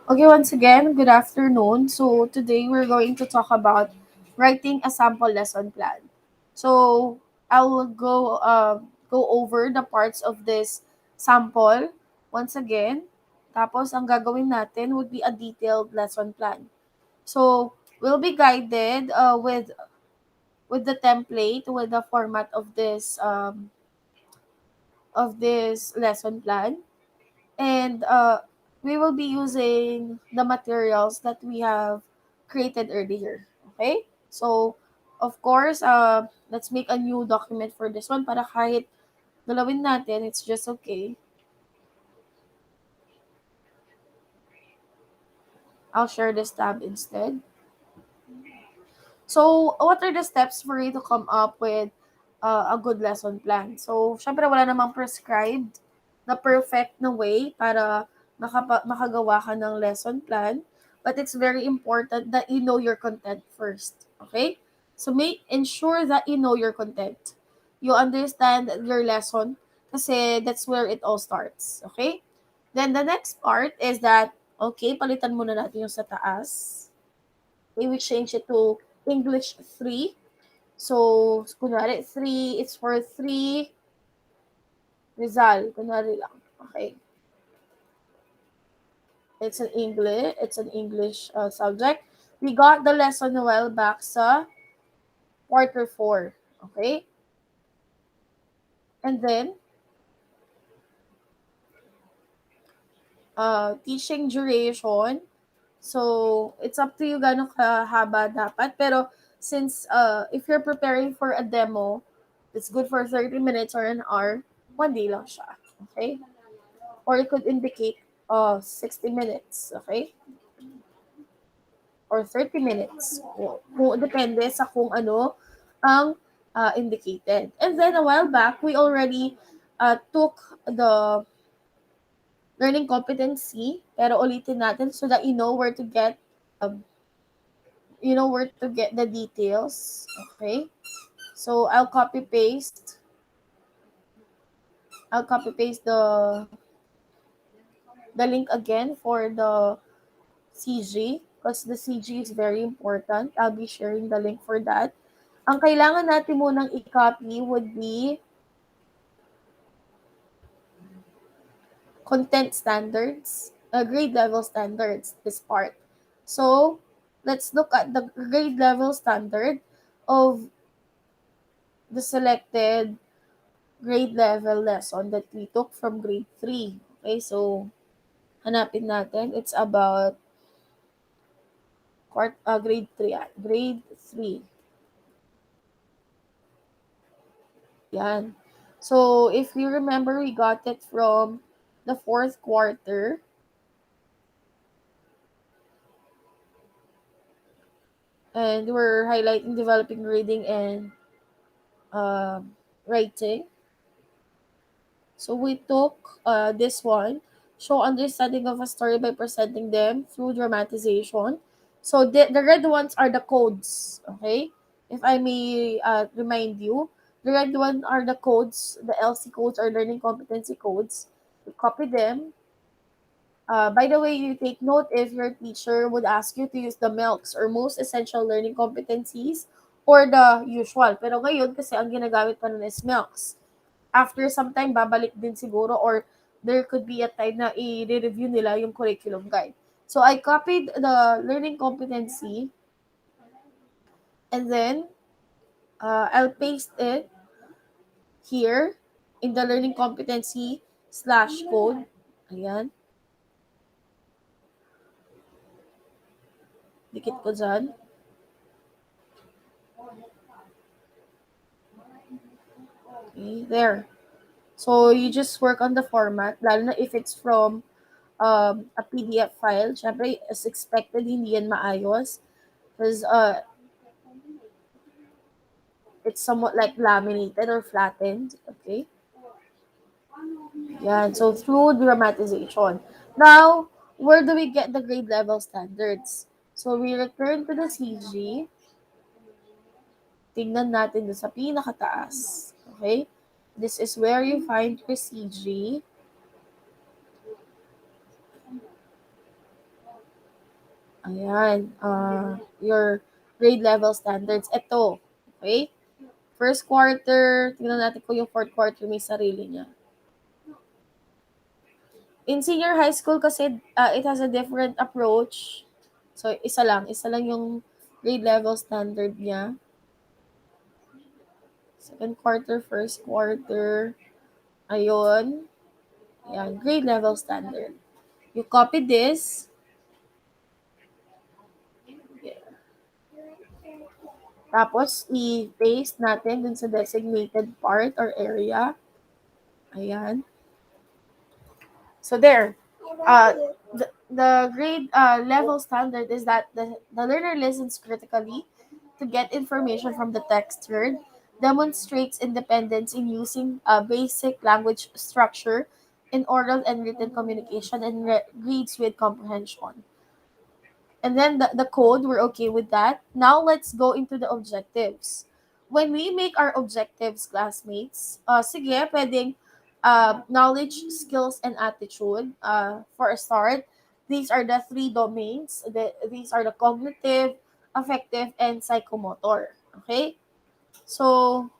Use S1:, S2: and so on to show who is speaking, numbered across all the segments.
S1: Okay, once again, good afternoon. So today we're going to talk about writing a sample lesson plan. So I'll go over the parts of this sample once again. Tapos ang gagawin natin would be a detailed lesson plan. So we'll be guided with the template, with the format of this lesson plan, and we will be using the materials that we have created earlier. Okay? So, of course, let's make a new document for this one para kahit galawin natin, it's just okay. I'll share this tab instead. So, what are the steps for you to come up with a good lesson plan? So, syempre wala namang prescribed na perfect na way para makagawa ka ng lesson plan. But it's very important that you know your content first. Okay? So, ensure that you know your content. You understand your lesson kasi that's where it all starts. Okay? Then, the next part is that, okay, palitan muna natin yung sa taas. Okay, we change it to English 3. So, kunwari, 3, it's for 3 Rizal. Kunwari lang. Okay. It's an English subject. We got the lesson a while back sa quarter 4. Okay? And then, teaching duration. So, it's up to you gano'ng kahaba dapat. Pero, since if you're preparing for a demo, it's good for 30 minutes or an hour, 1 day lang siya. Okay? Or it could indicate 60 minutes. Okay? Or 30 minutes. Kung depende sa kung ano ang indicated. And then, a while back, we already took the learning competency, pero ulitin natin so that um, you know where to get the details. Okay? So I'll copy paste the link again for the CG because the CG is very important. I'll be sharing the link for that. Ang kailangan natin munang i-copy would be content standards, grade level standards, this part. So, let's look at the grade level standard of the selected grade level lesson that we took from grade 3. Okay, so hanapin natin. It's about grade 3. Grade 3. Yan. So, if you remember, we got it from the fourth quarter. And we're highlighting developing reading and writing. So we took this one, show understanding of a story by presenting them through dramatization. So the red ones are the codes, okay? If I may remind you, the red one are the codes, the LC codes or learning competency codes. You copy them. By the way, you take note if your teacher would ask you to use the MELCs or most essential learning competencies or the usual. Pero ngayon, kasi ang ginagamit pa nun is MELCs. After some time, babalik din siguro or there could be a time na i-review nila yung curriculum guide. So, I copied the learning competency and then I'll paste it here in the learning competency slash code. Ayan. Dikit ko dyan. Okay, there. So, you just work on the format, lalo na if it's from a PDF file. Syempre, as expected, hindi yan maayos. Because it's somewhat like laminated or flattened. Okay? Yan. So, through dramatization. Now, where do we get the grade level standards? So, we return to the CG. Tingnan natin doon sa pinakataas. Okay? This is where you find your CG. Ayan, your grade level standards. Ito, okay? First quarter, tingnan natin kung yung fourth quarter may sarili niya. In senior high school kasi, it has a different approach. So, isa lang yung grade level standard niya. Second quarter, first quarter, ayun. Ayan, grade level standard. You copy this. Tapos, i-paste natin dun sa designated part or area. Ayan. So, there. The grade level standard is that the learner listens critically to get information from the text heard, demonstrates independence in using a basic language structure in oral and written communication, and reads with comprehension. And then the code, we're okay with that. Now let's go into the objectives. When we make our objectives, classmates, sige, pwedeng knowledge, skills, and attitude. For a start, these are the three domains. These are the cognitive, affective, and psychomotor. Okay? So,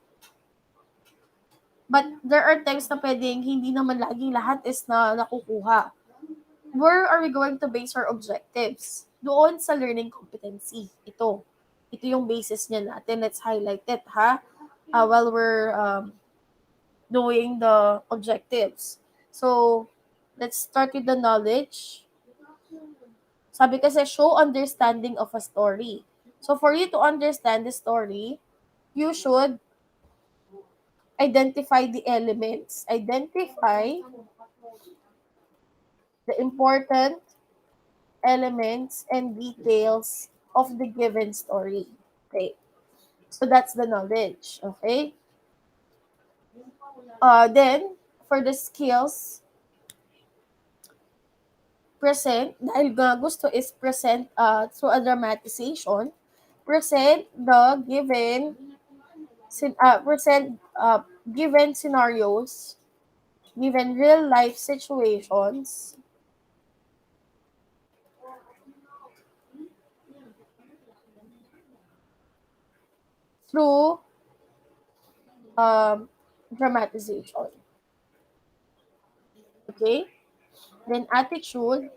S1: but there are times na pwedeng hindi naman laging lahat is na nakukuha. Where are we going to base our objectives? Doon sa learning competency. Ito yung basis niya natin. Let's highlight it, ha? While we're doing the objectives. So, let's start with the knowledge. Sabi kasi, show understanding of a story. So, for you to understand the story, you should identify the elements. Identify the important elements and details of the given story. Okay. So that's the knowledge. Okay. Then, for the skills, present, dahil gusto is present through a dramatization, present the present given scenarios, given real life situations through um, dramatization. Okay? Then attitude,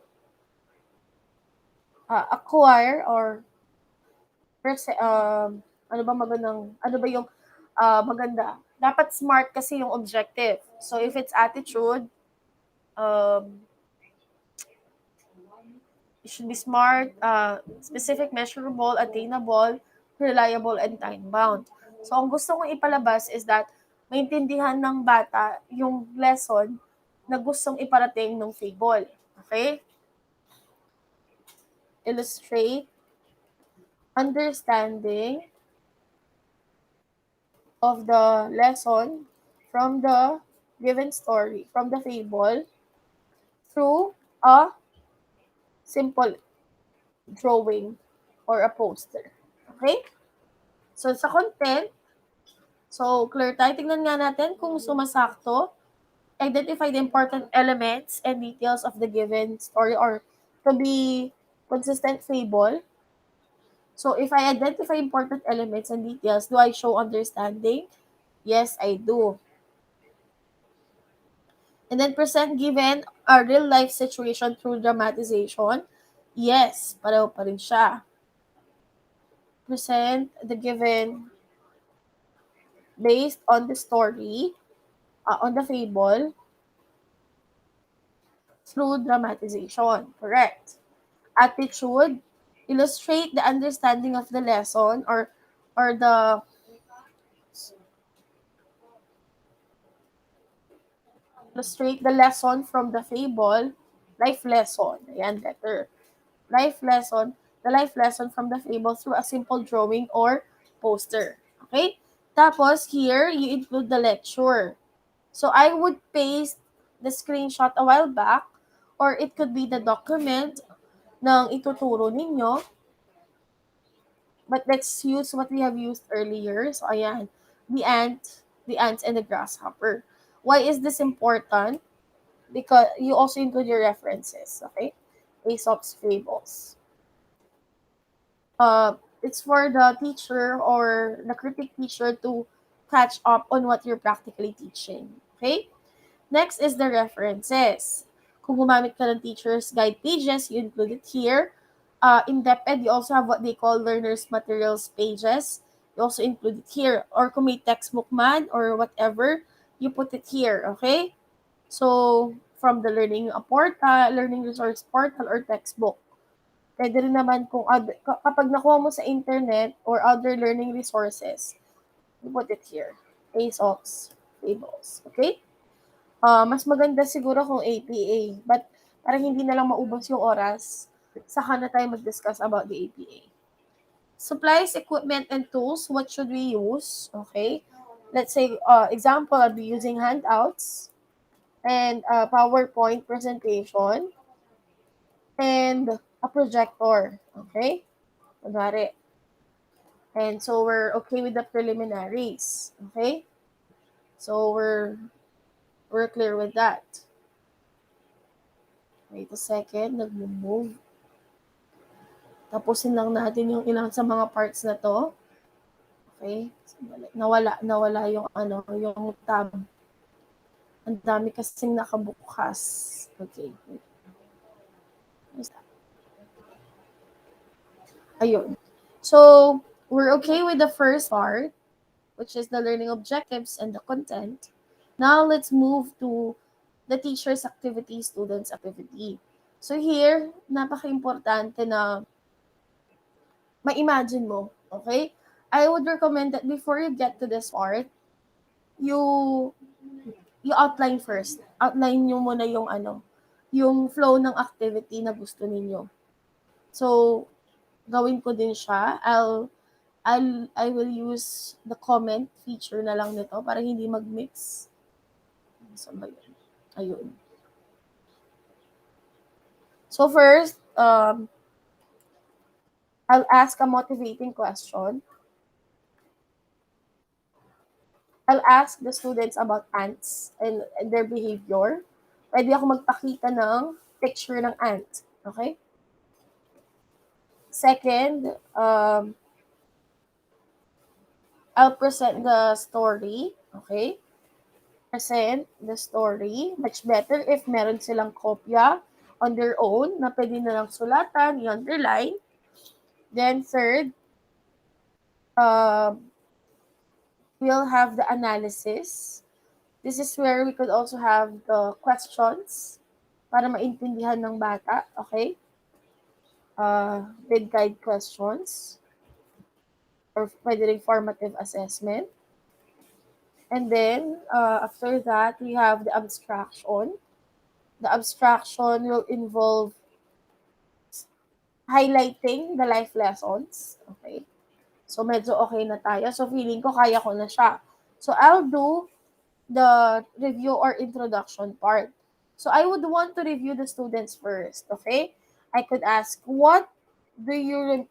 S1: acquire or ano ba magandang, ano ba yung maganda? Dapat smart kasi yung objective. So if it's attitude, um, it should be smart, specific, measurable, attainable, reliable, and time-bound. So ang gusto kong ipalabas is that maintindihan ng bata yung lesson na gustong iparating ng fable. Okay? Illustrate understanding of the lesson from the given story, from the fable, through a simple drawing or a poster. Okay? So, sa content, so clear tayo. Tingnan nga natin kung sumasakto. Identify the important elements and details of the given story or to be consistent fable. So, if I identify important elements and details, do I show understanding? Yes, I do. And then present given a real life situation through dramatization. Yes, pareho pa rin siya. Present the given based on the story, on the fable, through dramatization. Correct. Attitude, illustrate the understanding of the lesson or the illustrate the lesson from the fable, life lesson. Ayan, better. Life lesson, the life lesson from the fable through a simple drawing or poster. Okay? Tapos, here, you include the lecture. So, I would paste the screenshot a while back or it could be the document ng ituturo ninyo. But let's use what we have used earlier. So, ayan. The ants, and the grasshopper. Why is this important? Because you also include your references. Okay? Aesop's fables. It's for the teacher or the critic teacher to catch up on what you're practically teaching. Okay? Next is the references. Kung gumamit ka ng teacher's guide pages, you include it here. In DepEd, you also have what they call learner's materials pages. You also include it here. Or kung may textbook man or whatever, you put it here, okay? So, from the learning resource portal or textbook. Pwede rin naman kung kapag nakuha mo sa internet or other learning resources, you put it here. ASOS, tables, okay? Mas maganda siguro kung APA. But parang hindi na lang maubos yung oras, saka na tayo mag-discuss about the APA. Supplies, equipment, and tools, what should we use? Okay. Let's say, example, I'll be using handouts and a PowerPoint presentation and a projector. Okay. Kunwari. And so we're okay with the preliminaries. Okay. So we're clear with that. Wait a second, nag-move. Tapusin lang natin yung ilang sa mga parts na to. Okay? Nawala yung yung tab. Ang dami kasing nakabukas. Okay. Ayun. So, we're okay with the first part, which is the learning objectives and the content. Now, let's move to the teacher's activity, student's activity. So here, napaka-importante na ma-imagine mo, okay? I would recommend that before you get to this part, you outline first. Outline nyo muna yung flow ng activity na gusto ninyo. So, gawin ko din siya. I will use the comment feature na lang nito para hindi mag-mix. Saan ba yun? Ayun. So first, I'll ask a motivating question. I'll ask the students about ants and their behavior. Pwede ako magpakita ng picture ng ant. Okay? Second, I'll present the story. Okay? Present the story. Much better if meron silang kopya on their own na pwede na lang sulatan, i-underline. Then third, we'll have the analysis. This is where we could also have the questions para maintindihan ng bata. Okay? With guide questions or pwede rin formative assessment. And then, after that, we have the abstraction. The abstraction will involve highlighting the life lessons. Okay? So, medyo okay na tayo. So, feeling ko kaya ko na siya. So, I'll do the review or introduction part. So, I would want to review the students first. Okay? I could ask, what do you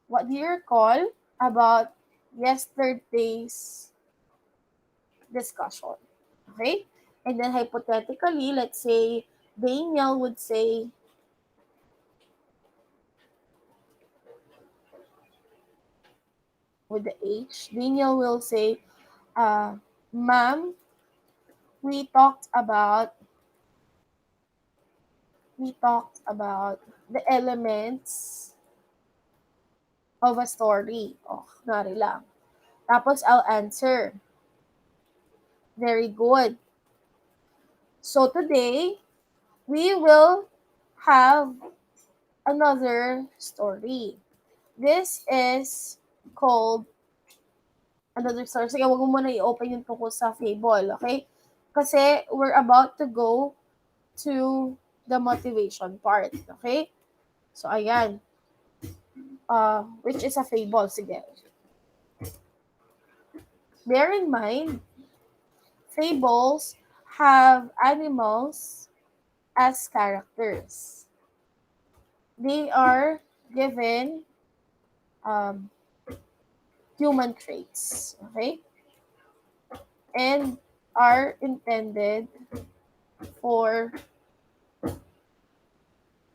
S1: recall about yesterday's discussion? Okay? And then hypothetically, let's say Daniel would say, with the H, Daniel will say, ma'am, we talked about the elements of a story. Oh, nari lang. Tapos I'll answer. Very good. So today, we will have another story. This is called another story. Sige, wag mo muna i-open yung tungkol sa fable, okay? Kasi we're about to go to the motivation part, okay? So, ayan. Which is a fable. Sige. Bear in mind, fables have animals as characters. They are given human traits, okay? And are intended for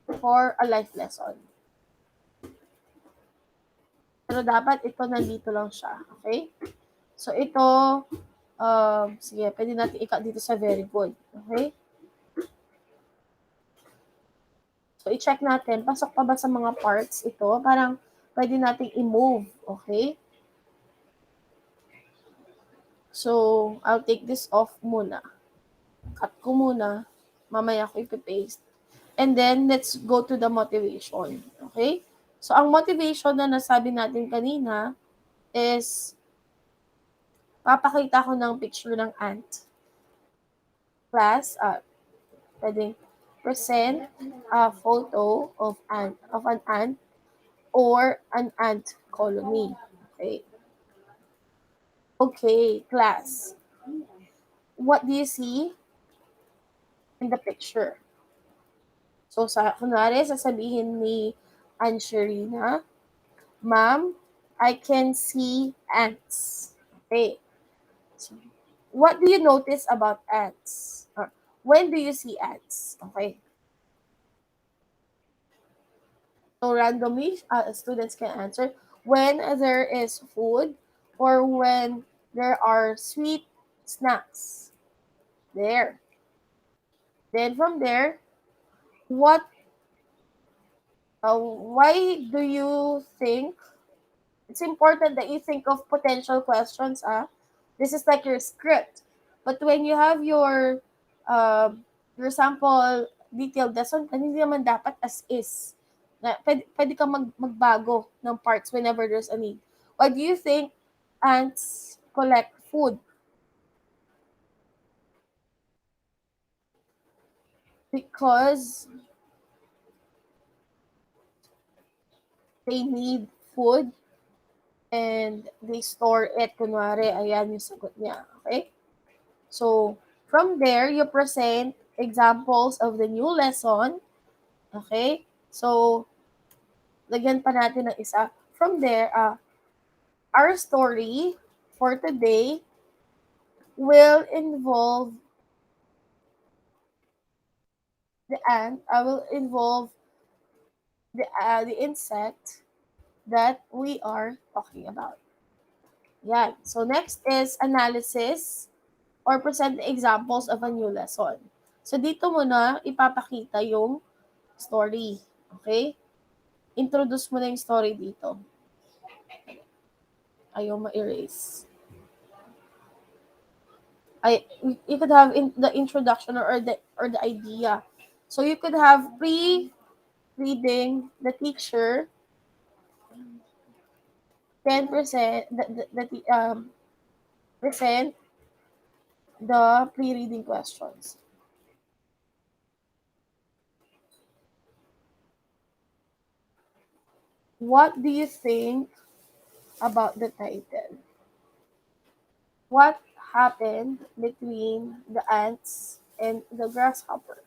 S1: a life lesson. Pero dapat ito nandito lang siya. Okay? So, ito, sige, pwede natin dito sa very good. Okay? So, i-check natin, pasok pa ba sa mga parts ito? Parang, pwede natin i-move. Okay? So, I'll take this off muna. Cut ko muna. Mamaya ko ipipaste. And then, let's go to the motivation. Okay? So, ang motivation na nasabi natin kanina is, papakita ko ng picture ng ant. Class, pwedeng present a photo of an ant or an ant colony. Okay. Okay, class. What do you see in the picture? So, kunwari, sasabihin ni Angelina, Ma'am, I can see ants. Okay. So, what do you notice about ants? Or when do you see ants? Okay. So randomly, students can answer when there is food or when there are sweet snacks. There. Then from there, what? Why do you think it's important that you think of potential questions? This is like your script. But when you have your sample detailed lesson, hindi naman dapat as is. Na, pwede kang magbago ng parts whenever there's a need. Why do you think ants collect food? Because they need food and they store it. Kunwari, ayan yung sagot niya. Okay? So, from there, you present examples of the new lesson. Okay? So, lagyan pa natin ng isa. From there, our story for today will involve the ant. I will involve the insect that we are talking about. Yan. So, next is analysis or present examples of a new lesson. So, dito muna ipapakita yung story. Okay? Introduce mo na yung story dito. Ayaw ma-erase. You could have the introduction or the idea. So, you could have pre-reading the teacher can present present the pre-reading questions. What do you think about the title? What happened between the ants and the grasshopper?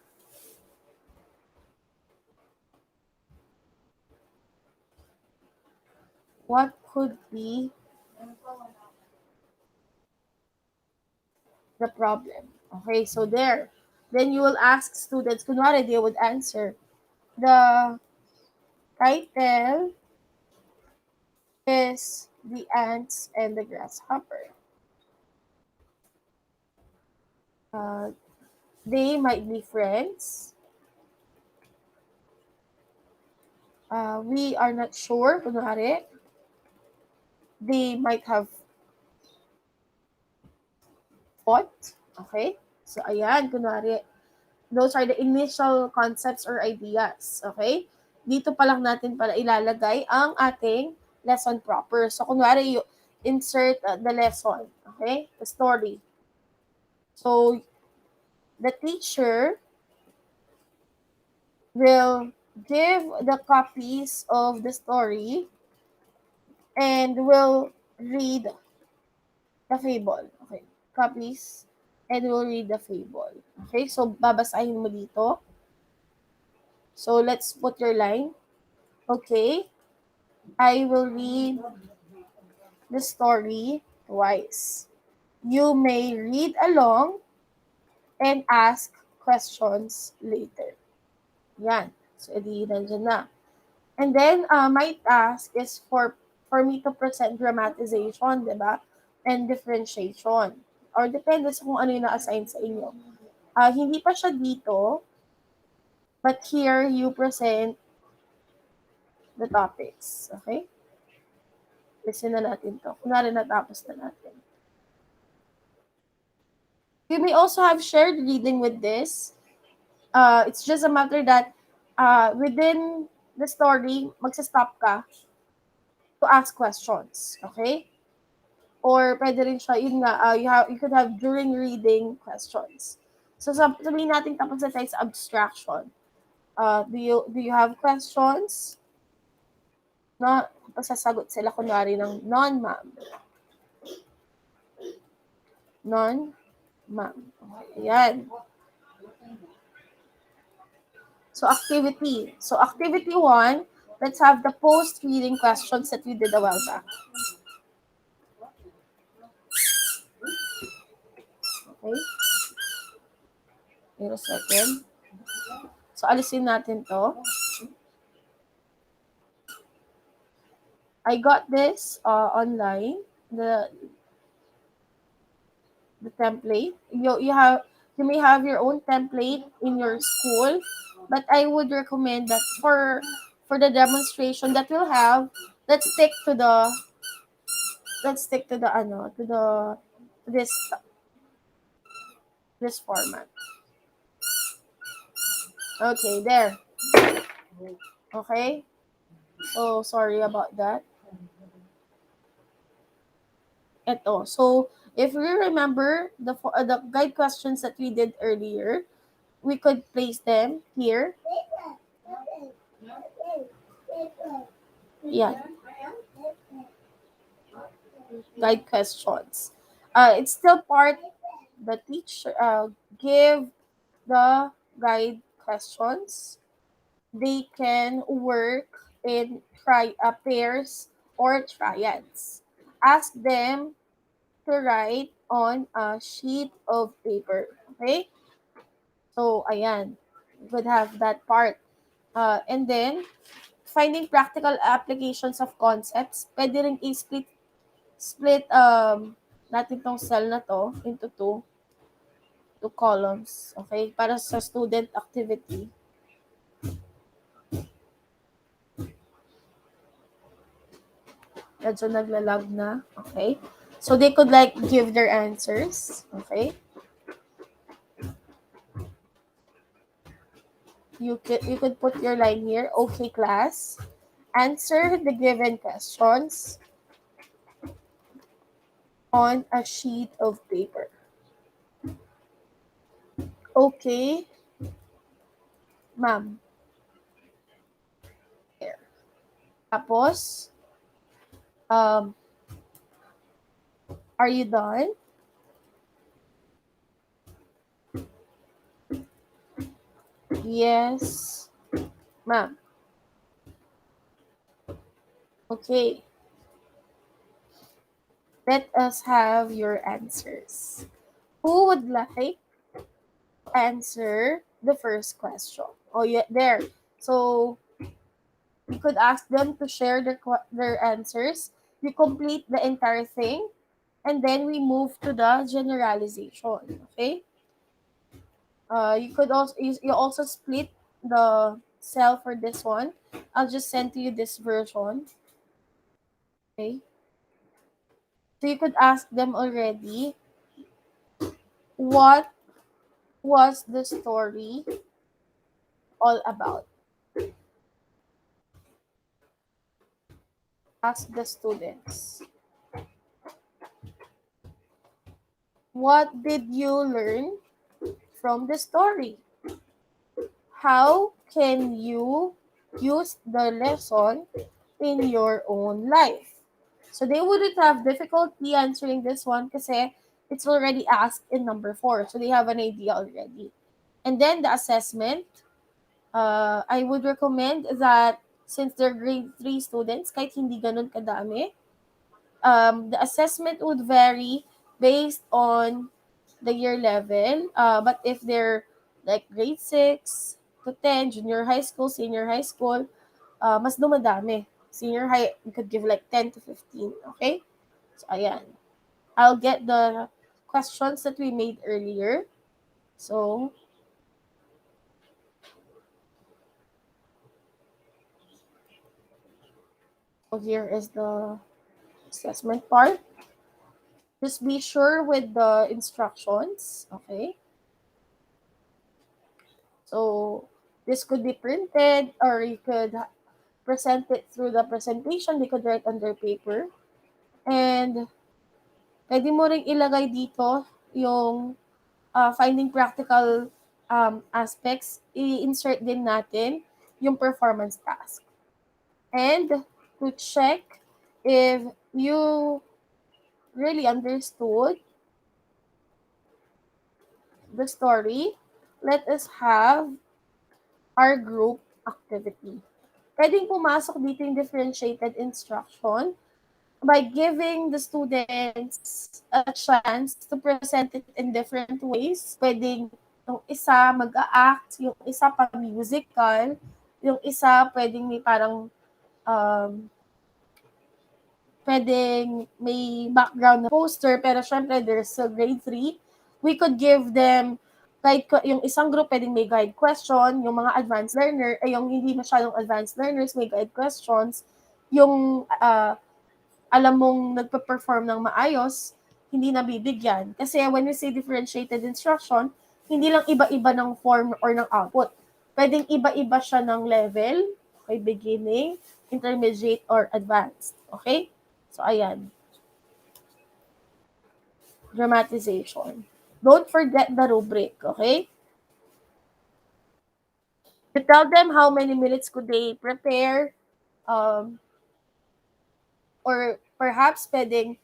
S1: What could be the problem? Okay, so there. Then you will ask students, kunwari they would answer. The title is The Ants and the Grasshopper. Uh, they might be friends. We are not sure, kunwari. They might have fought. Okay? So, ayan, kunwari, those are the initial concepts or ideas. Okay? Dito pa lang natin para ilalagay ang ating lesson proper. So, kunwari, you insert the lesson. Okay? The story. So, the teacher will give the copies of the story and will read the fable. Okay? Copies and will read the fable. Okay? So, babasahin mo dito. So, let's put your line. Okay? I will read the story twice. You may read along and ask questions later. Yan. So, edi nandiyan na. And then, my task is for for me to present dramatization, di ba? And differentiation. Or depende sa kung ano yung na-assign sa inyo. Hindi pa siya dito, but here you present the topics. Okay? Listen na natin to. Kunwari natapos na natin. You may also have shared reading with this. It's just a matter that within the story, magsa-stop ka to ask questions. Okay? Or pwede rin siya, yun nga, you could have during reading questions. So sabihin natin tapos na tayo sa abstraction. Do you have questions? No, pasasagot sila kunwari ng non, ma'am. Non, ma'am. Ayan. So activity. So activity 1, let's have the post-reading questions that we did a while back. Okay? Wait a second. So alisin natin to. I got this online. The template. You may have your own template in your school, but I would recommend that for the demonstration that we'll have, let's stick to the this format. Okay, there. Okay. So sorry about that. Ito. So if we remember the guide questions that we did earlier, we could place them here. Yeah. Guide questions. It's still part the teacher give the guide questions. They can work in pairs or triads. Ask them to write on a sheet of paper. Okay? So, ayan. You could have that part. And then, finding practical applications of concepts. Pwede rin split natin tong cell na to into two columns. Okay? Para sa student activity. Medyo naglalag na. Okay? So, they could give their answers. Okay? You could put your line here. Okay, class. Answer the given questions on a sheet of paper. Okay, ma'am. Here. Tapos, are you done? Yes, ma'am. Okay. Let us have your answers. Who would like to answer the first question? Oh, yeah, there. So, you could ask them to share their answers. You complete the entire thing, and then we move to the generalization. Okay. You also split the cell for this one. I'll just send to you this version. Okay. So you could ask them already, what was the story all about? Ask the students. What did you learn from the story? How can you use the lesson in your own life? So they wouldn't have difficulty answering this one kasi it's already asked in number 4. So they have an idea already. And then the assessment, I would recommend that since they're grade 3 students, kahit hindi ganun kadami, the assessment would vary based on the year level. But if they're like grade 6 to 10, junior high school, senior high school, mas dumadami. Senior high, we could give like 10 to 15. Okay? So, ayan. I'll get the questions that we made earlier. So here is the assessment part. Just be sure with the instructions. Okay? So this could be printed, or you could present it through the presentation. They could write on their paper. And pwede mo ring ilagay dito yung finding practical aspects. I-insert din natin yung performance task. And to check if you really understood the story, let us have our group activity. Pwedeng pumasok dito yung differentiated instruction by giving the students a chance to present it in different ways. Pwedeng yung isa mag-a-act, yung isa pa musical, yung isa pwedeng may parang um, pwedeng may background na poster, pero syempre there's a grade 3. We could give them yung isang group pwedeng may guide question, yung mga advanced learner, yung hindi masyadong advanced learners may guide questions, yung alam mong nagpe-perform ng maayos, hindi nabibigyan. Kasi when we say differentiated instruction, hindi lang iba-iba ng form or ng output. Pwedeng iba-iba siya ng level, okay, beginning, intermediate, or advanced. Okay? So, ayan. Dramatization. Don't forget the rubric, okay? You tell them how many minutes could they prepare, um, or perhaps pwedeng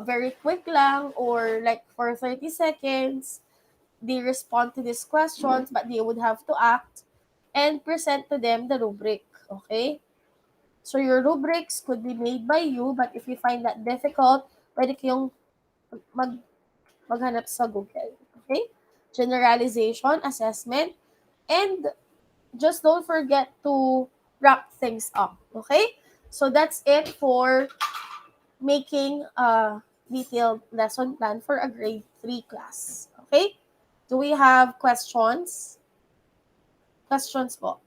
S1: very quick lang, or like for 30 seconds, they respond to these questions, but they would have to act and present to them the rubric, okay? So your rubrics could be made by you, but if you find that difficult, pwede kayong maghanap sa Google, okay? Generalization, assessment, and just don't forget to wrap things up, okay? So that's it for making a detailed lesson plan for a grade 3 class. Okay? Do we have questions? Questions po?